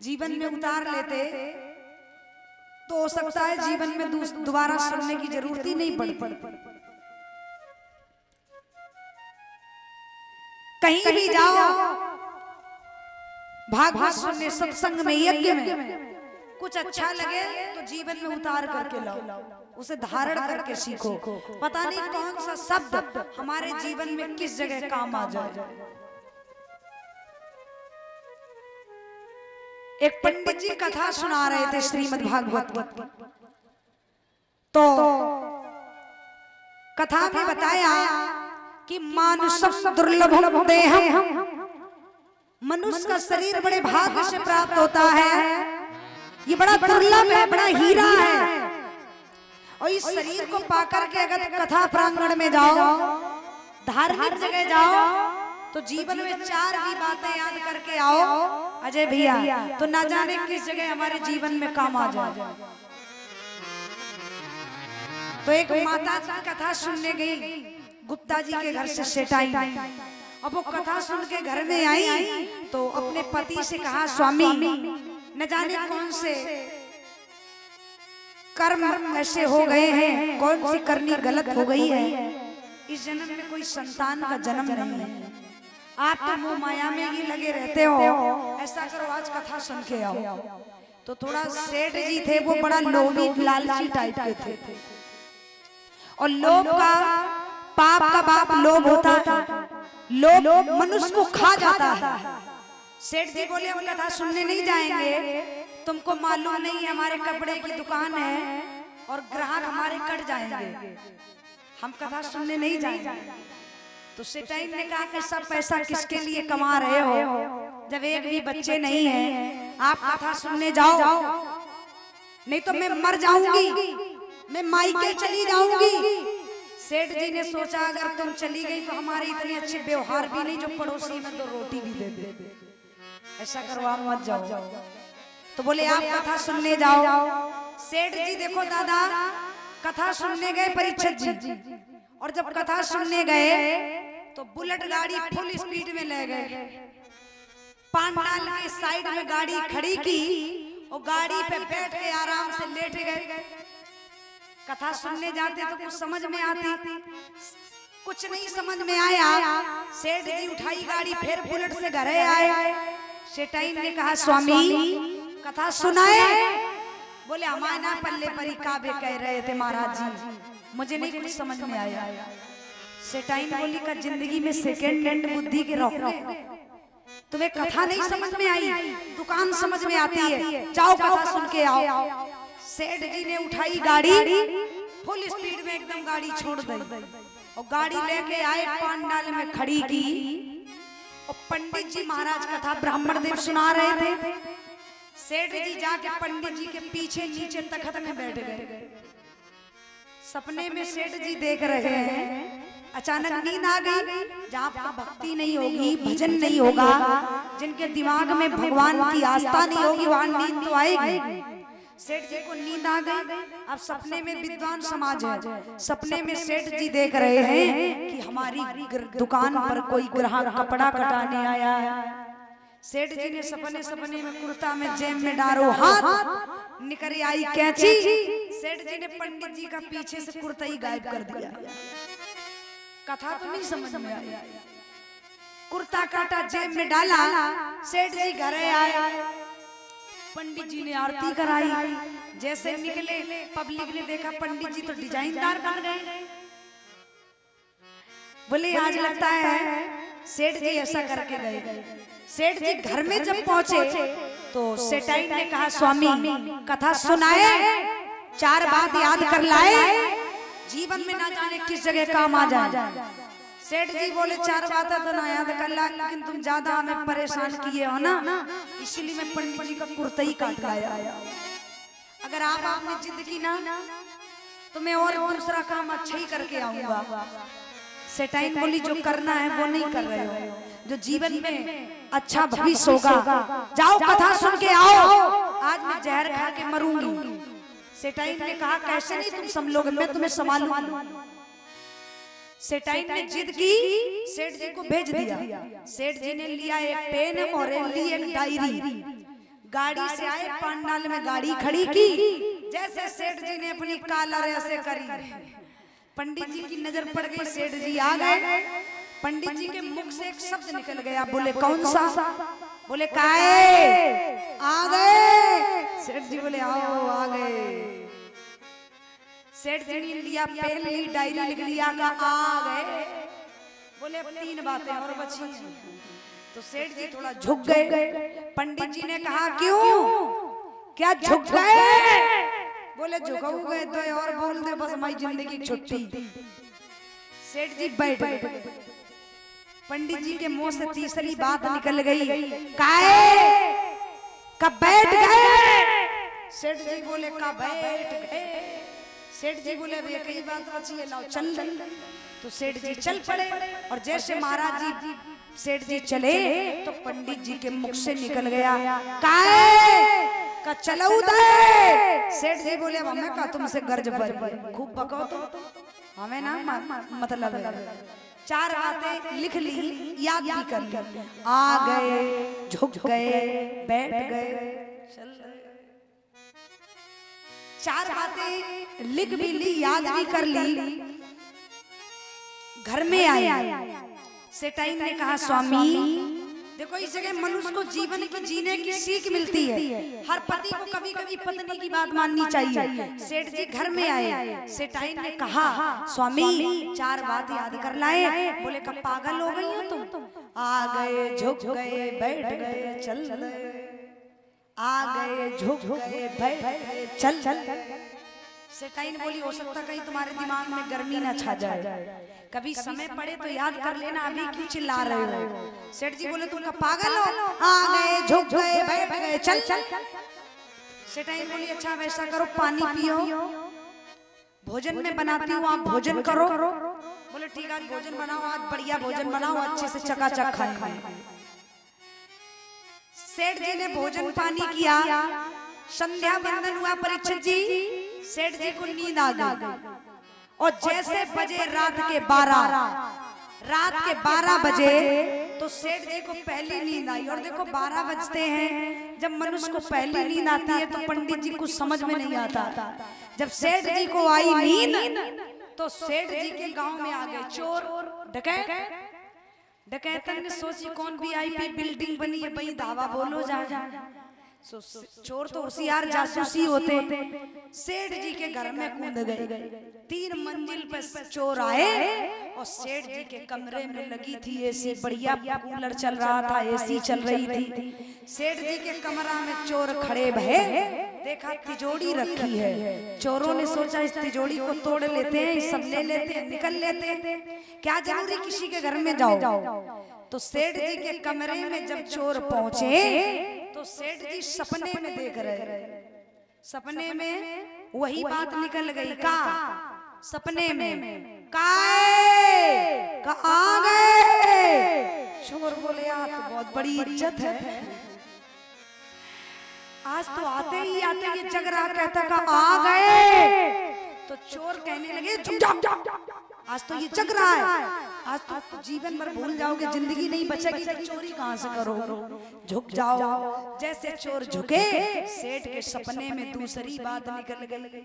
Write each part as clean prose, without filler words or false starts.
जीवन में उतार लेते तो हो सकता है जीवन में दोबारा सुनने की जरूरत ही नहीं पड़ती। कहीं भी जाओ भागवत सुनने, सत्संग में, यज्ञ में कुछ अच्छा लगे तो जीवन में उतार करके लाओ, उसे धारण करके सीखो। पता नहीं कौन सा शब्द हमारे जीवन में किस जगह काम आ जाए। एक पंडित जी कथा सुना रहे थे श्रीमद् भागवत की, तो कथा में बताया कि मानुषम दुर्लभम देहम, मनुष्य का शरीर बड़े भाग्य से प्राप्त होता है, ये बड़ा दुर्लभ है, बड़ा हीरा है। और इस शरीर को पाकर के अगर कथा प्रांगण में जाओ, धार्मिक जगह जाओ, तो जीवन में 4 भी बातें याद करके आओ अजय भैया, तो ना जाने किस जगह हमारे जीवन में काम आ जाए। तो एक माता जी कथा सुनने गई गुप्ता जी के घर से सेठाई। अब वो कथा सुन के घर में आई तो अपने पति से कहा, स्वामी न जाने कौन से कर्म ऐसे हो गए हैं, कौन सी करनी गलत हो गई है, इस जन्म में कोई संतान का जन्म नहीं है, आप तो मोह माया में ही लगे रहते हो, ऐसा करो आज कथा सुन के आओ। तो थोड़ा सेठ जी थे, वो बड़ा लोभी लालची टाइप के थे, और लोभ का, पाप का बाप लोभ होता है, लोभ मनुष्य को खा जाता है। सेठ जी बोले हम कथा सुनने नहीं जाएंगे, तुमको मालूम नहीं हमारे कपड़े की दुकान है और ग्राहक हमारे कट जाएंगे, हम कथा सुनने नहीं जाएंगे। तो सेठाई ने कहा कि सब पैसा किसके लिए कमा रहे हो, जब एक भी बच्चे नहीं है, आप कथा सुनने जाओ, नहीं तो मैं मर जाऊंगी, मैं मायके चली जाऊंगी। सेठ जी ने सोचा अगर तुम चली गई तो हमारे इतने अच्छे व्यवहार भी नहीं, जो पड़ोसी में तो रोटी भी दे दे, ऐसा करो आप मत जाओ। तो बोले आप कथा सुनने जाओ। सेठ जी देखो दादा, कथा सुनने गए परीक्षित जी, और जब कथा सुनने गए तो बुलेट गाड़ी फुल स्पीड में ले गए, पांडाल के साइड में गाड़ी खड़ी की और गाड़ी पे बैठ के आराम से लेट गए। कथा सुनने जाते तो कुछ समझ में आती, कुछ नहीं समझ में आया। सेठ जी उठाई गाड़ी, फिर बुलेट से घरे आए। सेठाई ने कहा स्वामी कथा सुनाए। बोले हमारे ना पल्ले परी काबे कह रहे थे महाराज जी, मुझे नहीं कुछ समझ में आया। सेठाई ने बोली का जिंदगी में सेकेंड हैंड बुद्धि के रोकने, तुम्हें कथा नहीं समझ में आई, दुकान समझ में आती है, जाओ कथा सुन के आओ। सेठ जी ने उठाई गाड़ी, फुल स्पीड में एकदम गाड़ी छोड़ दी और गाड़ी लेके आए, पांडाल में खड़ी की और पंडित जी महाराज कथा ब्राह्मण देव सुना रहे थे। सेठ जी जाके पंडित जी के पीछे नीचे तखत में बैठ गए। सपने में सेठ जी देख रहे हैं, अचानक नींद आ गई। जहाँ भक्ति नहीं होगी, भजन नहीं होगा, जिनके दिमाग में भगवान की आस्था नहीं होगी, वहां नींद तो आएगी। सेठ जी को नींद आ गई। अब सपने में विद्वान समाज है, सपने में सेठ जी देख रहे हैं कि हमारी दुकान पर कोई ग्राहक कपड़ा कटाने आया है। सेठ जी ने सपने में कुर्ता में जेब में डालो हाथ, निकल आई कैंची। सेठ जी ने पंडित जी का पीछे से कुर्ता ही गायब कर दिया। कथा तो नहीं समझ में आई। कुर्ता काटा, जेब में डाला, सेठ जी घरे आए, पंडित जी ने आरती कराई। जैसे निकले पब्लिक ने देखा पंडित जी तो डिजाइनदार बन गए। बोले आज लगता है सेठ जी ऐसा करके गए। सेठ जी घर में जब पहुंचे तो सेठाई ने कहा स्वामी कथा सुनाए, 4 बात याद कर लाए, जीवन में ना जाने किस जगह काम आ जाए। सेठ जी बोले 4 बातें तो ना याद कर ला, लेकिन तुम ज्यादा हमें परेशान किए हो ना, इसलिए मैं पंडित जी का कुर्ता ही काट लाया। अगर आप आपने जिद की ना तो मैं और दूसरा काम अच्छा ही करके आऊंगा। सेठाई बोली जो करना है वो नहीं कर रहे हो, जो जीवन में अच्छा भविष्य होगा, जाओ कथा सुन के आओ, आज मैं जहर खा के मरूंगी। सेठाई ने कहा कैसे नहीं तुम संभलोगे, मैं तुम्हें संभालूंगा। सेठाइन ने जिद की, सेठ जी को भेज दिया। सेठ जी ने लिया एक पेन और ली एक डायरी, गाड़ी से आए, पंडाल में गाड़ी खड़ी की। जैसे सेठ जी ने अपनी कालर ऐसे करी, पंडित जी की नजर पड़ गई, सेठ जी आ गए। पंडित जी के मुख से एक शब्द निकल गया, बोले कौन सा? बोले काहे? आ गए। सेठ जी बोले आओ, आ गए। सेठ जी ने लिया पेन, ली डायरी, लिख लिया का आ गए। बोले अब 3 बातें और बची। तो सेठ जी थोड़ा झुक गए। पंडित जी ने कहा क्यों, क्या झुक गए? बोले झुक गए तो और बोल दे, बस हमारी जिंदगी की छुट्टी। सेठ जी बैठ गए। पंडित जी के मुंह से तीसरी बात निकल गई, काहे? कब बैठ गए? सेठ जी बोले कब बैठ गए? सेठ जी बोले अब एक ही बात बची है, लाओ चल रही। तो सेठ जी चल पड़े और जैसे महाराज जी सेठ जी चले तो पंडित जी के मुख से निकल गया, काहे? का चलाऊ दे। सेठ जी बोले अब हमें का तुमसे गर्ज भरी, खूब बको तो हमें ना मतलब है। 4 बातें लिख ली, याद भी कर ली। आ गए, झुक गए, बैठ गए, चल रहे। 4 बातें लिख भी ली, याद भी कर ली। घर में आए, सेठाइन ने कहा स्वामी देखो, इस जगह मनुष्य को जीवन की जीने की सीख मिलती है। हर पति को कभी कभी पत्नी की बात माननी चाहिए। सेठ जी घर में आए, सेठाइन ने कहा स्वामी 4 बात याद कर लाए। बोले कब पागल हो गई हो तुम? आ गए, झुक गए, बैठ गए, चल गए। आ गए, झुक गए, बैठ गए, चल। सेठाइन बोली हो सकता कहीं तुम्हारे दिमाग में गर्मी न छा जाए, कभी समय पड़े तो याद कर लेना, अभी क्यों चिल्ला रहे हो? सेठ जी बोले तुम पागल हो? आ गए, झुक गए, बैठ गए, चल। सेठाइन बोली अच्छा वैसा करो, पानी पियो, भोजन में बनाती हूँ, आप भोजन करो। बोले ठीक है, भोजन बनाओ, आज बढ़िया भोजन बनाओ, अच्छे से चकाचक खाएं। सेठ जी ने भोजन पानी किया, संध्या वंदन हुआ। परीक्षित जी, सेठ जी को नींद आ गई और जैसे बजे रात के 12 बजे तो सेठ जी को पहली नींद आई। और देखो 12 बजते हैं, जब मनुष्य को पहली नींद आती है तो पंडित जी को समझ में नहीं आता। जब सेठ जी को आई नींद तो सेठ जी के गांव में आ गए चोर डकैत। डकैतन ने सोची कौन VIP बिल्डिंग बनी है, भाई धावा बोलो जा। चोर तो होशियार जासूसी होते, सेठ जी के घर में कूद गए। 3 मंजिल पर चोर आए और सेठ जी के कमरे में लगी थी एसी, बढ़िया कूलर चल रहा था, एसी चल रही थी। सेठ जी के कमरा में चोर खड़े भये, देखा तिजोरी रखी है। चोरों ने सोचा इस तिजोरी को तोड़ लेते हैं, सब ले लेते हैं, निकल लेते हैं, क्या जरूरी किसी के घर में जाओ। तो सेठ जी के कमरे में जब चोर पहुंचे तो सेठ जी सपने में देख रहे, सपने में वही बात निकल गई। का सपने में काहे? का आ गए। चोर बोले यार तो बहुत बड़ी इज्जत है, आज तो आते ही आते ये जग रहा कहता का आ गए। तो चोर कहने लगे चुप जाओ, आज तो ये जग रहा है, आज तो जीवन भर भूल जाओगे, जिंदगी नहीं बचेगी तो चोरी कहां से करो, झुक जाओ। जैसे चोर झुके, सेठ के सपने में दूसरी बात निकल गई,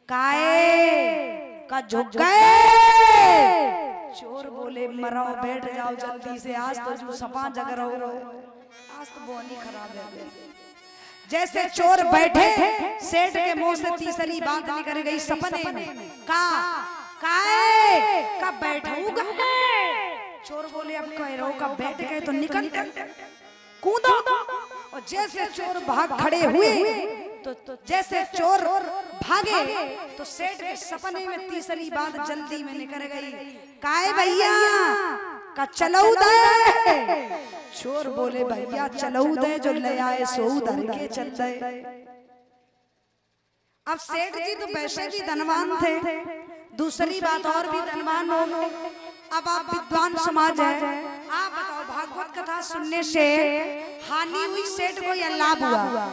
काहे? का झुक गए। चोर बोले मरो, बैठ जाओ जल्दी से, आज तो जो सपा जग रहो, आज तो बोनी खराब है। जैसे चोर बैठे, सेठ के मुंह से तीसरी बात निकल गई सपने में, काहे? कब बैठूंगा? चोर बोले अब कह रहो कब बैठ गए तो निकल कूदो। और जैसे चोर भाग खड़े हुए तो जैसे चोर भागे तो सेठ के सपने में तीसरी बात जल्दी में निकल गई, काहे भैया? का चलाऊ दे। चोर बोले भैया चलाऊ दे, जो ले आए सो धर के चल दे। अब सेठ जी तो वैसे भी धनवान थे, दूसरी बात और भी धनवान हो गए। अब आप विद्वान समाज है, आप बताओ भागवत कथा सुनने से हानि हुई सेठ को या लाभ हुआ?